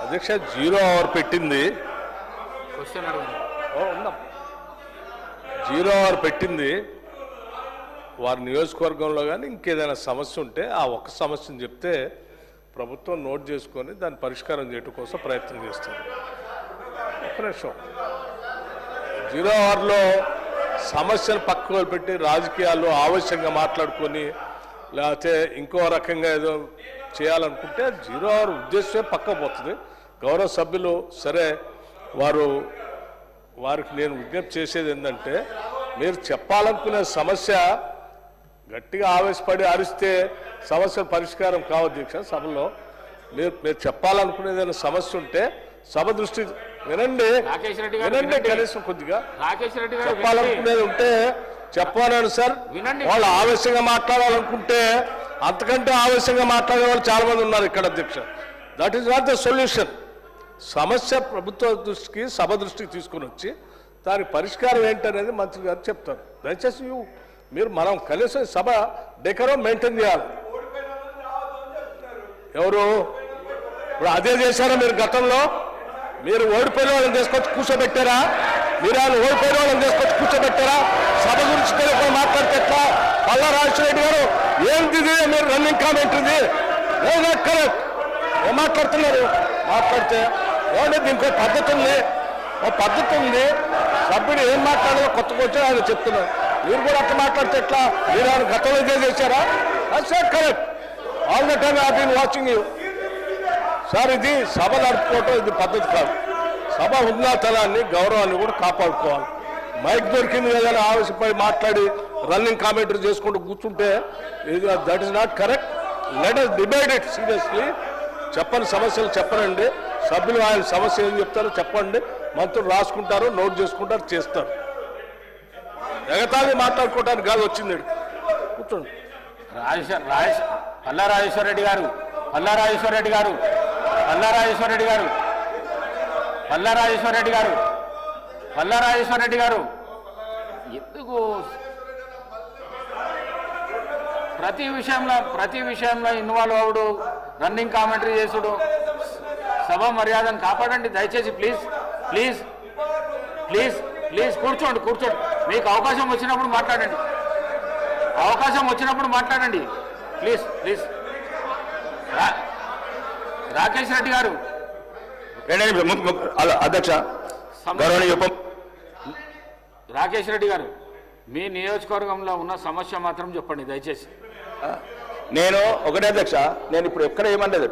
అధ్యక్ష 0 అవర్ పెట్టింది. 0 అవర్ పెట్టింది. వారి నియోజకవర్గంలో కానీ ఇంకేదైనా సమస్య ఉంటే ఆ ఒక్క సమస్యను చెప్తే ప్రభుత్వం నోట్ చేసుకొని దాన్ని పరిష్కారం చేయడం కోసం ప్రయత్నం చేస్తుంది. ఒక్క నిమిషం. 0 అవర్లో సమస్యను పక్కకు పెట్టి రాజకీయాల్లో ఆవశ్యంగా మాట్లాడుకొని లేకపోతే ఇంకో రకంగా ఏదో చేయాలనుకుంటే 0 అవర్ ఉద్దేశమే పక్కకు పోతుంది. గౌరవ సభ్యులు సరే వారికి నేను విజ్ఞప్తి చేసేది ఏంటంటే మీరు చెప్పాలనుకునే సమస్య గట్టిగా ఆవేశపడి అరిస్తే సమస్య పరిష్కారం కావు అధ్యక్ష. సభలో మీరు చెప్పాలనుకునేదైనా సమస్య ఉంటే సభ దృష్టి వినండి కనీసం కొద్దిగా చెప్పాలనుకునేది ఉంటే చెప్పాలని సార్. వాళ్ళు ఆవేశంగా మాట్లాడాలనుకుంటే అంతకంటే ఆవేశంగా మాట్లాడే వాళ్ళు చాలా మంది ఉన్నారు ఇక్కడ అధ్యక్ష. That is not the solution. సమస్య ప్రభుత్వ దృష్టికి సభ దృష్టికి తీసుకుని వచ్చి దానికి పరిష్కారం ఏంటనేది మంత్రి గారు చెప్తారు. దయచేసి మీరు మనం కలిసి సభ డెకరం మెయింటైన్ చేయాలి. ఎవరు ఇప్పుడు అదే చేశారా మీరు గతంలో? మీరు ఓడిపోయిన వాళ్ళని తీసుకొచ్చి కూర్చోబెట్టారా? మీరు ఆయన ఓడిపోయిన వాళ్ళని తీసుకొచ్చి కూర్చోబెట్టారా? సభ గురించి తెలియకుండా మాట్లాడితే ఎట్లా? పల్లా రాజశేఖర గారు ఏంది మీరు రన్నింగ్ కామెంట్ ఇది కరెక్ట్ ఏం మాట్లాడుతున్నారు? మాట్లాడితే ఏమంటే దీనికి పద్ధతి ఉంది, ఒక పద్ధతి ఉంది. సభ్యుడు ఏం మాట్లాడాలో కొత్తగా వచ్చి ఆయన చెప్తున్నారు. మీరు కూడా అట్లా మాట్లాడితే ఎట్లా? మీరు ఆయన గతంలో ఇదే చేశారా? Sir correct. All the time I been watching you sir. ఇది సభ నడుపుకోవటం ఇది పద్ధతి కాదు. సభ ఉన్నతనాన్ని గౌరవాన్ని కూడా కాపాడుకోవాలి. మైక్ దొరికింది కదా ఆవేశపడి మాట్లాడి రన్నింగ్ కామెంటరీ చేసుకుంటూ కూర్చుంటే ఇది that is not correct. Let us debate it seriously. చెప్పని సమస్యలు చెప్పనండి. సభ్యులు ఆయన సమస్య ఏం చెప్తారో చెప్పండి. మంత్రులు రాసుకుంటారు, నోట్ చేసుకుంటారు, చేస్తారు. ఎగతాళి మాట్లాడుకోవడానికి కాదు వచ్చింది. కూర్చోండి. పల్లా రాజేశ్వర రెడ్డి గారు ఎందుకు ప్రతి విషయంలో ఇన్వాల్వ్ అవుడు, రన్నింగ్ కామెంటరీ చేసుడు? సభ మర్యాదను కాపాడండి దయచేసి. ప్లీజ్ ప్లీజ్ ప్లీజ్ ప్లీజ్ కూర్చోండి. మీకు అవకాశం వచ్చినప్పుడు మాట్లాడండి. Please please. రాకేష్ రెడ్డి గారు అధ్యక్ష రాకేష్ రెడ్డి గారు మీ నియోజకవర్గంలో ఉన్న సమస్య మాత్రం చెప్పండి దయచేసి. నేను ఒకటే అధ్యక్ష, నేను ఇప్పుడు ఎక్కడ ఏమనలేదు.